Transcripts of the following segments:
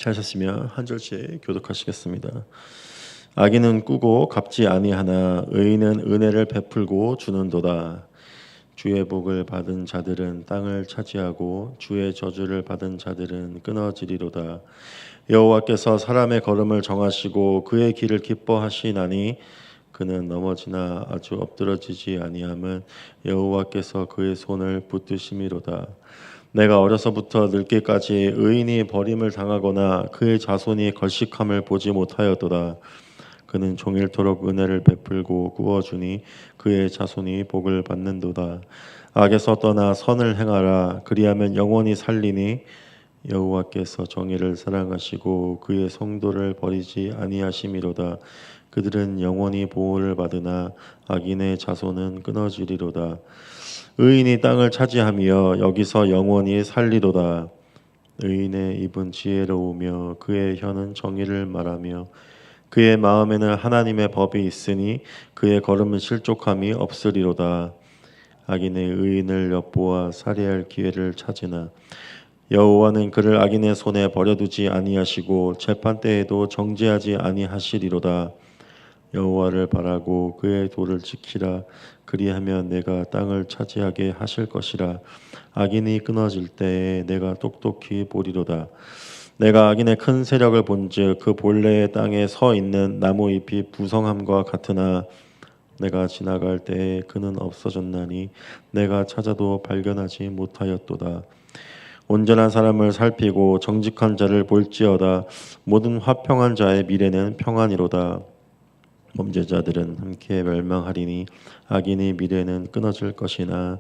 찾으시면 한 절씩 교독하시겠습니다. 악인은 꾸고 갚지 아니하나 의인은 은혜를 베풀고 주는도다. 주의 복을 받은 자들은 땅을 차지하고 주의 저주를 받은 자들은 끊어지리로다. 여호와께서 사람의 걸음을 정하시고 그의 길을 기뻐하시나니 그는 넘어지나 아주 엎드러지지 아니함은 여호와께서 그의 손을 붙드심이로다. 내가 어려서부터 늙기까지 의인이 버림을 당하거나 그의 자손이 걸식함을 보지 못하였도다. 그는 종일토록 은혜를 베풀고 구워주니 그의 자손이 복을 받는도다. 악에서 떠나 선을 행하라. 그리하면 영원히 살리니 여호와께서 정의를 사랑하시고 그의 성도를 버리지 아니하심이로다. 그들은 영원히 보호를 받으나 악인의 자손은 끊어지리로다. 의인이 땅을 차지하며 여기서 영원히 살리로다. 의인의 입은 지혜로우며 그의 혀는 정의를 말하며 그의 마음에는 하나님의 법이 있으니 그의 걸음은 실족함이 없으리로다. 악인의 의인을 엿보아 살해할 기회를 찾으나 여호와는 그를 악인의 손에 버려두지 아니하시고 재판 때에도 정죄하지 아니하시리로다. 여호와를 바라고 그의 도를 지키라. 그리하면 내가 땅을 차지하게 하실 것이라. 악인이 끊어질 때에 내가 똑똑히 보리로다. 내가 악인의 큰 세력을 본즉 그 본래의 땅에 서 있는 나무 잎이 부성함과 같으나 내가 지나갈 때에 그는 없어졌나니 내가 찾아도 발견하지 못하였도다. 온전한 사람을 살피고 정직한 자를 볼지어다. 모든 화평한 자의 미래는 평안이로다. 범죄자들은 함께 멸망하리니 악인의 미래는 끊어질 것이나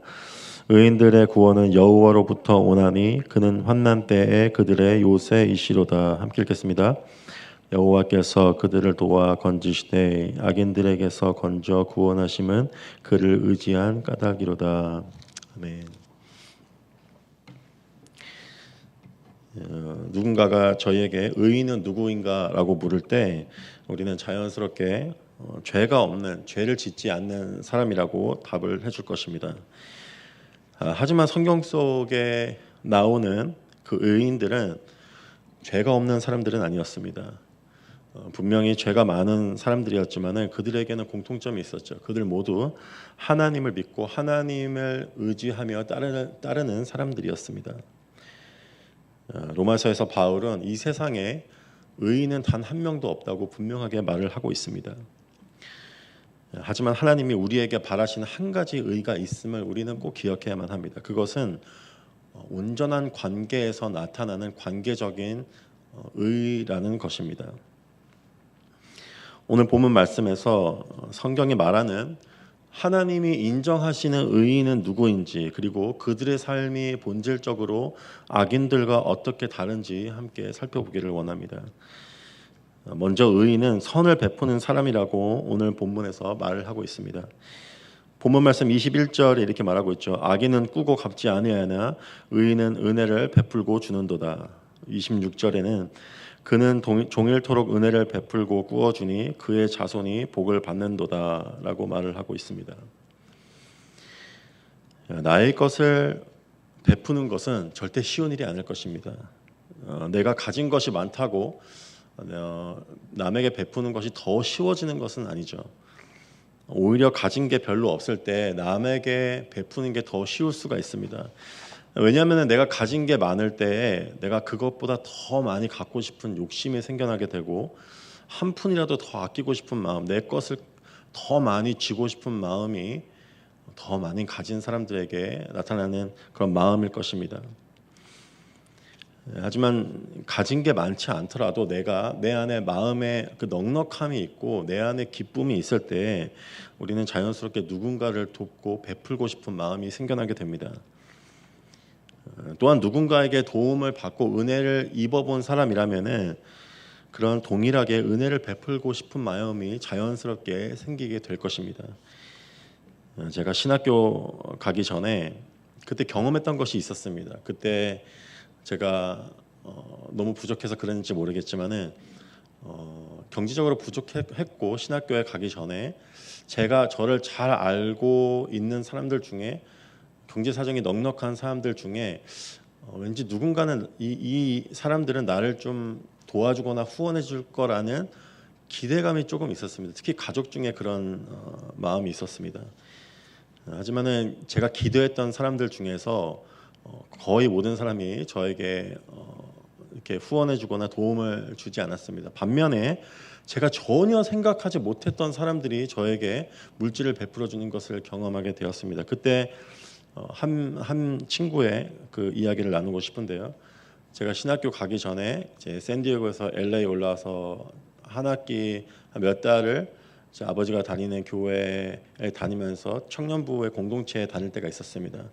의인들의 구원은 여호와로부터 오나니 그는 환난 때에 그들의 요새이시로다. 함께 읽겠습니다. 여호와께서 그들을 도와 건지시되 악인들에게서 건져 구원하심은 그를 의지한 까닭이로다. 아멘. 누군가가 저희에게 의인은 누구인가라고 물을 때 우리는 자연스럽게 죄가 없는, 죄를 짓지 않는 사람이라고 답을 해줄 것입니다. 하지만 성경 속에 나오는 그 의인들은 죄가 없는 사람들은 아니었습니다. 분명히 죄가 많은 사람들이었지만 그들에게는 공통점이 있었죠. 그들 모두 하나님을 믿고 하나님을 의지하며 따르는 사람들이었습니다. 로마서에서 바울은 이 세상에 의인은 단 한 명도 없다고 분명하게 말을 하고 있습니다. 하지만 하나님이 우리에게 바라시는 한 가지 의가 있음을 우리는 꼭 기억해야만 합니다. 그것은 온전한 관계에서 나타나는 관계적인 의라는 것입니다. 오늘 본문 말씀에서 성경이 말하는 하나님이 인정하시는 의인은 누구인지, 그리고 그들의 삶이 본질적으로 악인들과 어떻게 다른지 함께 살펴보기를 원합니다. 먼저 의인은 선을 베푸는 사람이라고 오늘 본문에서 말을 하고 있습니다. 본문 말씀 21절에 이렇게 말하고 있죠. 악인은 꾸고 갚지 아니하나 의인은 은혜를 베풀고 주는도다. 26절에는 그는 종일토록 은혜를 베풀고 꾸어주니 그의 자손이 복을 받는도다 라고 말을 하고 있습니다. 나의 것을 베푸는 것은 절대 쉬운 일이 아닐 것입니다. 내가 가진 것이 많다고 남에게 베푸는 것이 더 쉬워지는 것은 아니죠. 오히려 가진 게 별로 없을 때 남에게 베푸는 게 더 쉬울 수가 있습니다. 왜냐하면 내가 가진 게 많을 때에 내가 그것보다 더 많이 갖고 싶은 욕심이 생겨나게 되고 한 푼이라도 더 아끼고 싶은 마음, 내 것을 더 많이 쥐고 싶은 마음이 더 많이 가진 사람들에게 나타나는 그런 마음일 것입니다. 하지만 가진 게 많지 않더라도 내가 내 안에 마음에 그 넉넉함이 있고 내 안에 기쁨이 있을 때 우리는 자연스럽게 누군가를 돕고 베풀고 싶은 마음이 생겨나게 됩니다. 또한 누군가에게 도움을 받고 은혜를 입어본 사람이라면은 그런 동일하게 은혜를 베풀고 싶은 마음이 자연스럽게 생기게 될 것입니다. 제가 신학교 가기 전에 그때 경험했던 것이 있었습니다. 그때 제가 너무 부족해서 그랬는지 모르겠지만은 경제적으로 부족했고 신학교에 가기 전에 제가 저를 잘 알고 있는 사람들 중에 경제 사정이 넉넉한 사람들 중에 왠지 누군가는 이 사람들은 나를 좀 도와주거나 후원해 줄 거라는 기대감이 조금 있었습니다. 특히 가족 중에 그런 마음이 있었습니다. 하지만은 제가 기도했던 사람들 중에서 거의 모든 사람이 저에게 이렇게 후원해주거나 도움을 주지 않았습니다. 반면에 제가 전혀 생각하지 못했던 사람들이 저에게 물질을 베풀어 주는 것을 경험하게 되었습니다. 그때 한 친구의 그 이야기를 나누고 싶은데요. 제가 신학교 가기 전에 이제 샌디에고에서 LA 올라와서 한 학기 몇 달을 제 아버지가 다니는 교회에 다니면서 청년부의 공동체에 다닐 때가 있었습니다.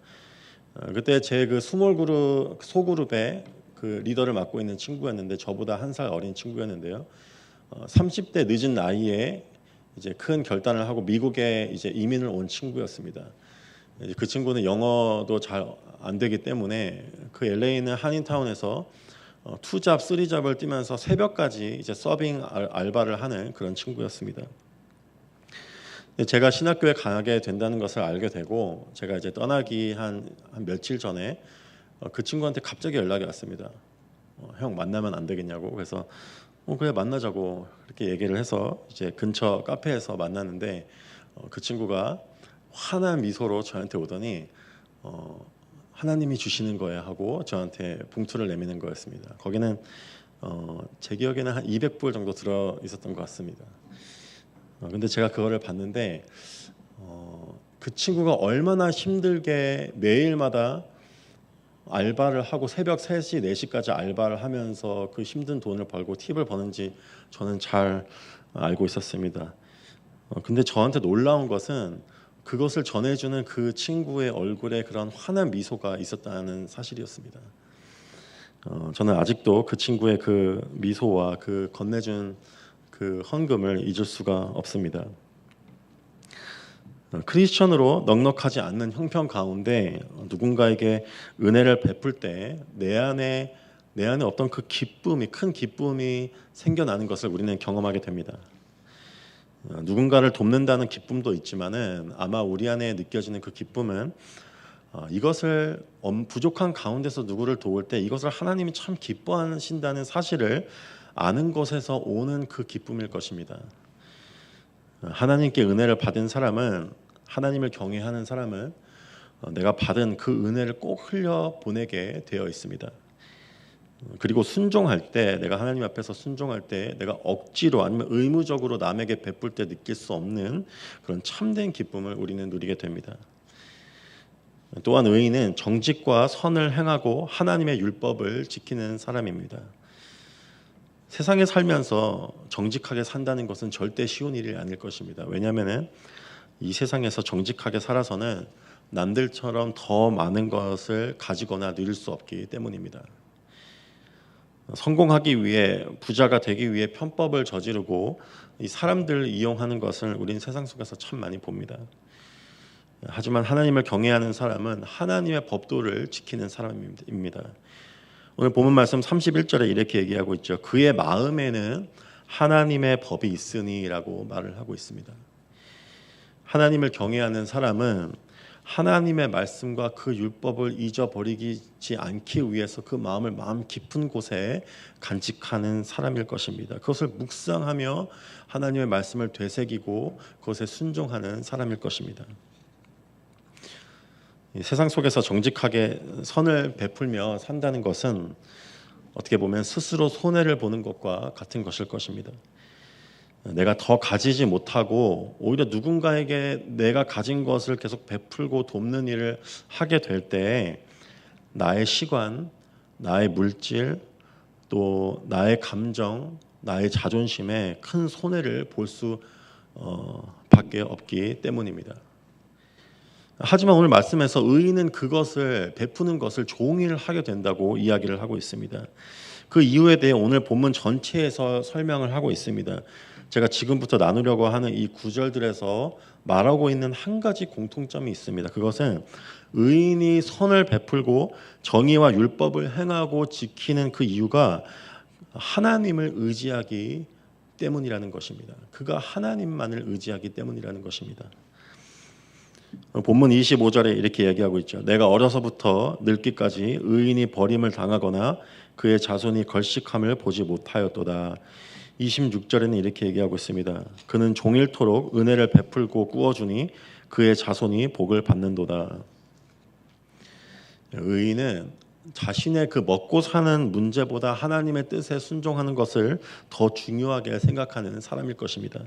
그때 제 그 스몰 그룹 소그룹의 그 리더를 맡고 있는 친구였는데 저보다 한 살 어린 친구였는데요. 30대 늦은 나이에 이제 큰 결단을 하고 미국에 이제 이민을 온 친구였습니다. 이제 그 친구는 영어도 잘 안 되기 때문에 그 LA는 한인타운에서 투잡, 쓰리잡을 뛰면서 새벽까지 이제 서빙 알바를 하는 그런 친구였습니다. 제가 신학교에 가게 된다는 것을 알게 되고 제가 이제 떠나기 한 며칠 전에 그 친구한테 갑자기 연락이 왔습니다. 형 만나면 안 되겠냐고. 그래서 그래 만나자고 이렇게 얘기를 해서 이제 근처 카페에서 만났는데 그 친구가 환한 미소로 저한테 오더니 하나님이 주시는 거야 하고 저한테 봉투를 내미는 거였습니다. 거기는 제 기억에는 한 200불 정도 들어 있었던 것 같습니다. 근데 제가 그거를 봤는데 그 친구가 얼마나 힘들게 매일마다 알바를 하고 새벽 3시, 4시까지 알바를 하면서 그 힘든 돈을 벌고 팁을 버는지 저는 잘 알고 있었습니다. 근데 저한테 놀라운 것은 그것을 전해주는 그 친구의 얼굴에 그런 환한 미소가 있었다는 사실이었습니다. 저는 아직도 그 친구의 그 미소와 그 건네준 그 헌금을 잊을 수가 없습니다. 크리스천으로 넉넉하지 않는 형편 가운데 누군가에게 은혜를 베풀 때 내 안에 어떤 그 기쁨이 큰 기쁨이 생겨나는 것을 우리는 경험하게 됩니다. 누군가를 돕는다는 기쁨도 있지만은 아마 우리 안에 느껴지는 그 기쁨은 이것을 부족한 가운데서 누구를 도울 때 이것을 하나님이 참 기뻐하신다는 사실을 아는 것에서 오는 그 기쁨일 것입니다. 하나님께 은혜를 받은 사람은 하나님을 경외하는 사람은 내가 받은 그 은혜를 꼭 흘려 보내게 되어 있습니다. 그리고 순종할 때 내가 하나님 앞에서 순종할 때 내가 억지로 아니면 의무적으로 남에게 베풀 때 느낄 수 없는 그런 참된 기쁨을 우리는 누리게 됩니다. 또한 의인은 정직과 선을 행하고 하나님의 율법을 지키는 사람입니다. 세상에 살면서 정직하게 산다는 것은 절대 쉬운 일이 아닐 것입니다. 왜냐하면 이 세상에서 정직하게 살아서는 남들처럼 더 많은 것을 가지거나 누릴 수 없기 때문입니다. 성공하기 위해 부자가 되기 위해 편법을 저지르고 이 사람들을 이용하는 것을 우리는 세상 속에서 참 많이 봅니다. 하지만 하나님을 경외하는 사람은 하나님의 법도를 지키는 사람입니다. 오늘 본문 말씀 31절에 이렇게 얘기하고 있죠. 그의 마음에는 하나님의 법이 있으니라고 말을 하고 있습니다. 하나님을 경외하는 사람은 하나님의 말씀과 그 율법을 잊어버리지 않기 위해서 그 마음을 마음 깊은 곳에 간직하는 사람일 것입니다. 그것을 묵상하며 하나님의 말씀을 되새기고 그것에 순종하는 사람일 것입니다. 이 세상 속에서 정직하게 선을 베풀며 산다는 것은 어떻게 보면 스스로 손해를 보는 것과 같은 것일 것입니다. 내가 더 가지지 못하고 오히려 누군가에게 내가 가진 것을 계속 베풀고 돕는 일을 하게 될 때 나의 시간, 나의 물질, 또 나의 감정, 나의 자존심에 큰 손해를 볼 수 밖에 없기 때문입니다. 하지만 오늘 말씀에서 의인은 그것을 베푸는 것을 종일 하게 된다고 이야기를 하고 있습니다. 그 이유에 대해 오늘 본문 전체에서 설명을 하고 있습니다. 제가 지금부터 나누려고 하는 이 구절들에서 말하고 있는 한 가지 공통점이 있습니다. 그것은 의인이 선을 베풀고 정의와 율법을 행하고 지키는 그 이유가 하나님을 의지하기 때문이라는 것입니다. 그가 하나님만을 의지하기 때문이라는 것입니다. 본문 25절에 이렇게 얘기하고 있죠. 내가 어려서부터 늙기까지 의인이 버림을 당하거나 그의 자손이 걸식함을 보지 못하였도다. 26절에는 이렇게 얘기하고 있습니다. 그는 종일토록 은혜를 베풀고 꾸어주니 그의 자손이 복을 받는도다. 의인은 자신의 그 먹고 사는 문제보다 하나님의 뜻에 순종하는 것을 더 중요하게 생각하는 사람일 것입니다.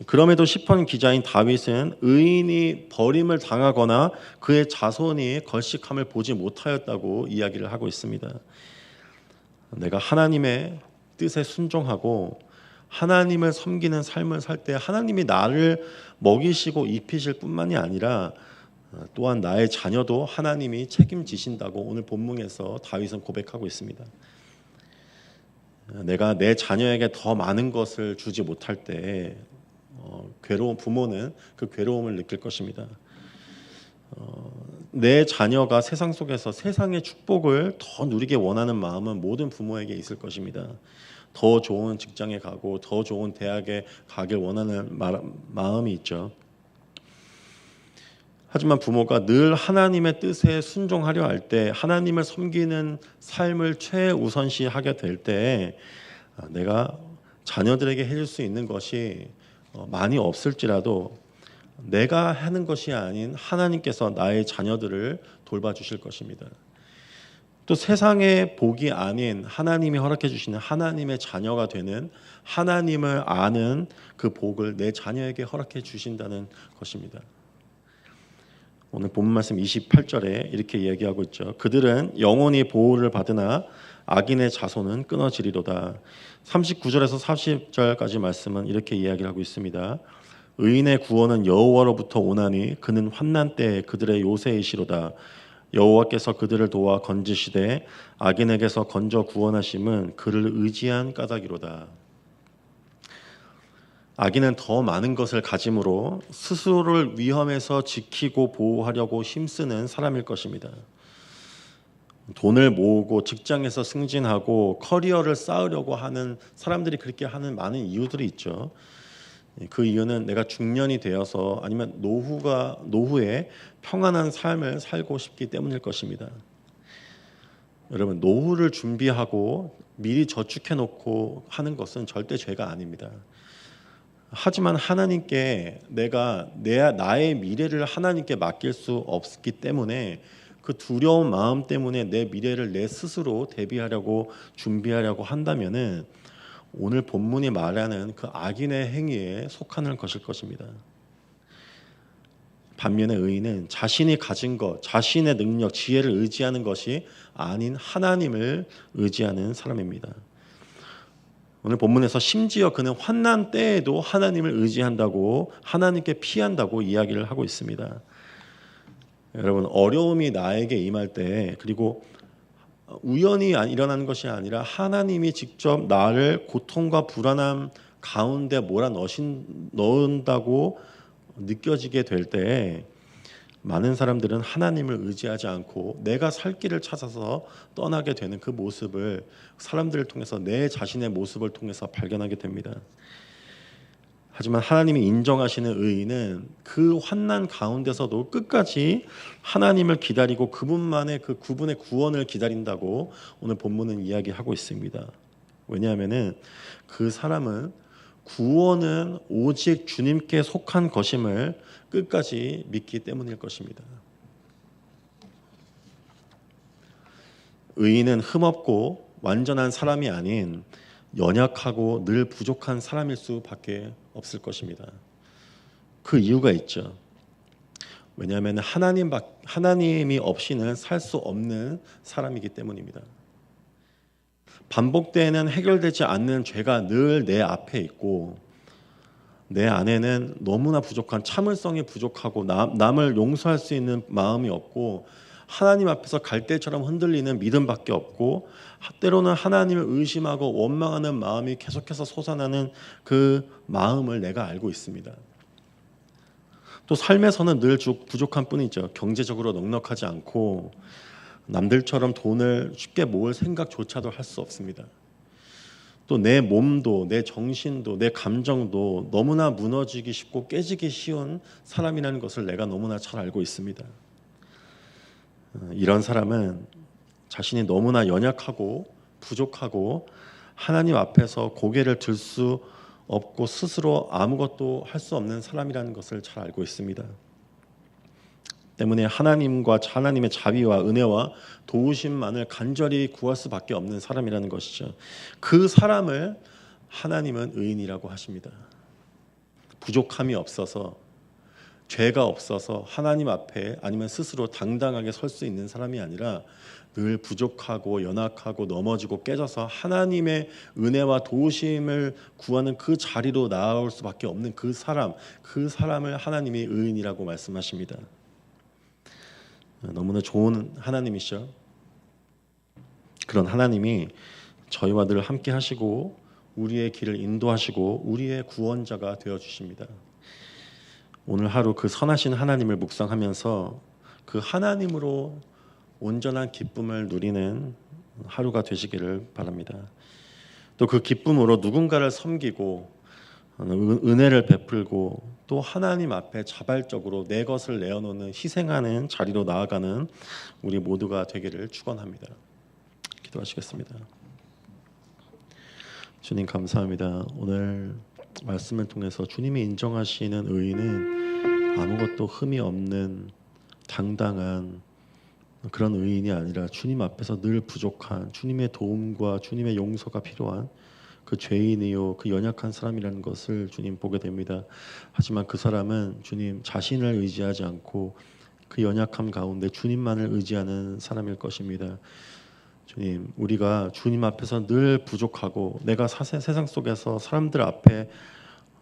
그럼에도 시편 기자인 다윗은 의인이 버림을 당하거나 그의 자손이 걸식함을 보지 못하였다고 이야기를 하고 있습니다. 내가 하나님의 뜻에 순종하고 하나님을 섬기는 삶을 살 때 하나님이 나를 먹이시고 입히실 뿐만이 아니라 또한 나의 자녀도 하나님이 책임지신다고 오늘 본문에서 다윗은 고백하고 있습니다. 내가 내 자녀에게 더 많은 것을 주지 못할 때 괴로운 부모는 그 괴로움을 느낄 것입니다. 내 자녀가 세상 속에서 세상의 축복을 더 누리게 원하는 마음은 모든 부모에게 있을 것입니다. 더 좋은 직장에 가고 더 좋은 대학에 가길 원하는 마음이 있죠. 하지만 부모가 늘 하나님의 뜻에 순종하려 할 때, 하나님을 섬기는 삶을 최우선시하게 될 때 내가 자녀들에게 해줄 수 있는 것이 많이 없을지라도 내가 하는 것이 아닌 하나님께서 나의 자녀들을 돌봐주실 것입니다. 또 세상의 복이 아닌 하나님이 허락해 주시는 하나님의 자녀가 되는 하나님을 아는 그 복을 내 자녀에게 허락해 주신다는 것입니다. 오늘 본문 말씀 28절에 이렇게 얘기하고 있죠. 그들은 영원히 보호를 받으나 악인의 자손은 끊어지리로다. 39절에서 40절까지 말씀은 이렇게 이야기를 하고 있습니다. 의인의 구원은 여호와로부터 오나니 그는 환난 때에 그들의 요새이시로다. 여호와께서 그들을 도와 건지시되 악인에게서 건져 구원하심은 그를 의지한 까닭이로다. 악인은 더 많은 것을 가짐으로 스스로를 위험에서 지키고 보호하려고 힘쓰는 사람일 것입니다. 돈을 모으고 직장에서 승진하고 커리어를 쌓으려고 하는 사람들이 그렇게 하는 많은 이유들이 있죠. 그 이유는 내가 중년이 되어서 아니면 노후에 평안한 삶을 살고 싶기 때문일 것입니다. 여러분, 노후를 준비하고 미리 저축해 놓고 하는 것은 절대 죄가 아닙니다. 하지만 하나님께 내가 나의 미래를 하나님께 맡길 수 없기 때문에 그 두려운 마음 때문에 내 미래를 내 스스로 대비하려고 준비하려고 한다면은 오늘 본문이 말하는 그 악인의 행위에 속하는 것일 것입니다. 반면에 의인은 자신이 가진 것, 자신의 능력, 지혜를 의지하는 것이 아닌 하나님을 의지하는 사람입니다. 오늘 본문에서 심지어 그는 환난 때에도 하나님을 의지한다고, 하나님께 피한다고 이야기를 하고 있습니다. 여러분, 어려움이 나에게 임할 때, 그리고 우연히 일어나는 것이 아니라 하나님이 직접 나를 고통과 불안함 가운데 넣은다고 느껴지게 될 때 많은 사람들은 하나님을 의지하지 않고 내가 살 길을 찾아서 떠나게 되는 그 모습을 사람들을 통해서 내 자신의 모습을 통해서 발견하게 됩니다. 하지만 하나님이 인정하시는 의인은 그 환난 가운데서도 끝까지 하나님을 기다리고 그분만의 그 그분의 구원을 기다린다고 오늘 본문은 이야기하고 있습니다. 왜냐하면은 그 사람은 구원은 오직 주님께 속한 것임을 끝까지 믿기 때문일 것입니다. 의인은 흠없고 완전한 사람이 아닌 연약하고 늘 부족한 사람일 수밖에 없을 것입니다. 그 이유가 있죠. 왜냐하면 하나님이 없이는 살 수 없는 사람이기 때문입니다. 반복되는 해결되지 않는 죄가 늘 내 앞에 있고 내 안에는 너무나 부족한 참을성이 부족하고 남을 용서할 수 있는 마음이 없고 하나님 앞에서 갈대처럼 흔들리는 믿음밖에 없고 때로는 하나님을 의심하고 원망하는 마음이 계속해서 솟아나는 그 마음을 내가 알고 있습니다. 또 삶에서는 늘 부족한 뿐이죠. 경제적으로 넉넉하지 않고 남들처럼 돈을 쉽게 모을 생각조차도 할 수 없습니다. 또 내 몸도 내 정신도 내 감정도 너무나 무너지기 쉽고 깨지기 쉬운 사람이라는 것을 내가 너무나 잘 알고 있습니다. 이런 사람은 자신이 너무나 연약하고 부족하고 하나님 앞에서 고개를 들 수 없고 스스로 아무것도 할 수 없는 사람이라는 것을 잘 알고 있습니다. 때문에 하나님의 자비와 은혜와 도우심만을 간절히 구할 수밖에 없는 사람이라는 것이죠. 그 사람을 하나님은 의인이라고 하십니다. 부족함이 없어서 죄가 없어서 하나님 앞에 아니면 스스로 당당하게 설 수 있는 사람이 아니라 늘 부족하고 연약하고 넘어지고 깨져서 하나님의 은혜와 도우심을 구하는 그 자리로 나아올 수밖에 없는 그 사람을 하나님이 의인이라고 말씀하십니다. 너무나 좋은 하나님이시죠. 그런 하나님이 저희와 늘 함께 하시고 우리의 길을 인도하시고 우리의 구원자가 되어 주십니다. 오늘 하루 그 선하신 하나님을 묵상하면서 그 하나님으로 온전한 기쁨을 누리는 하루가 되시기를 바랍니다. 또 그 기쁨으로 누군가를 섬기고 은혜를 베풀고 또 하나님 앞에 자발적으로 내 것을 내어놓는 희생하는 자리로 나아가는 우리 모두가 되기를 축원합니다. 기도하시겠습니다. 주님 감사합니다. 오늘 말씀을 통해서 주님이 인정하시는 의인은 아무것도 흠이 없는 당당한 그런 의인이 아니라 주님 앞에서 늘 부족한 주님의 도움과 주님의 용서가 필요한 그 죄인이요 그 연약한 사람이라는 것을 주님 보게 됩니다. 하지만 그 사람은 주님 자신을 의지하지 않고 그 연약함 가운데 주님만을 의지하는 사람일 것입니다. 주님, 우리가 주님 앞에서 늘 부족하고 내가 세상 속에서 사람들 앞에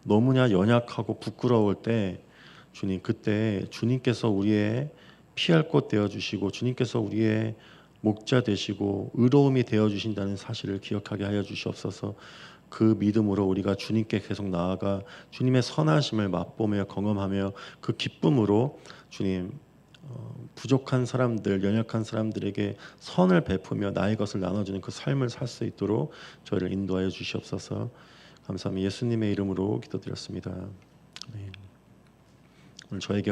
너무나 연약하고 부끄러울 때 주님, 그때 주님께서 우리의 피할 곳 되어 주시고 주님께서 우리의 목자 되시고 의로움이 되어 주신다는 사실을 기억하게 하여 주시옵소서. 그 믿음으로 우리가 주님께 계속 나아가 주님의 선하심을 맛보며 경험하며 그 기쁨으로 주님 부족한 사람들, 연약한 사람들에게 선을 베푸며 나의 것을 나눠주는 그 삶을 살 수 있도록 저희를 인도하여 주시옵소서. 감사합니다. 예수님의 이름으로 기도드렸습니다. 아멘. 오늘 저에게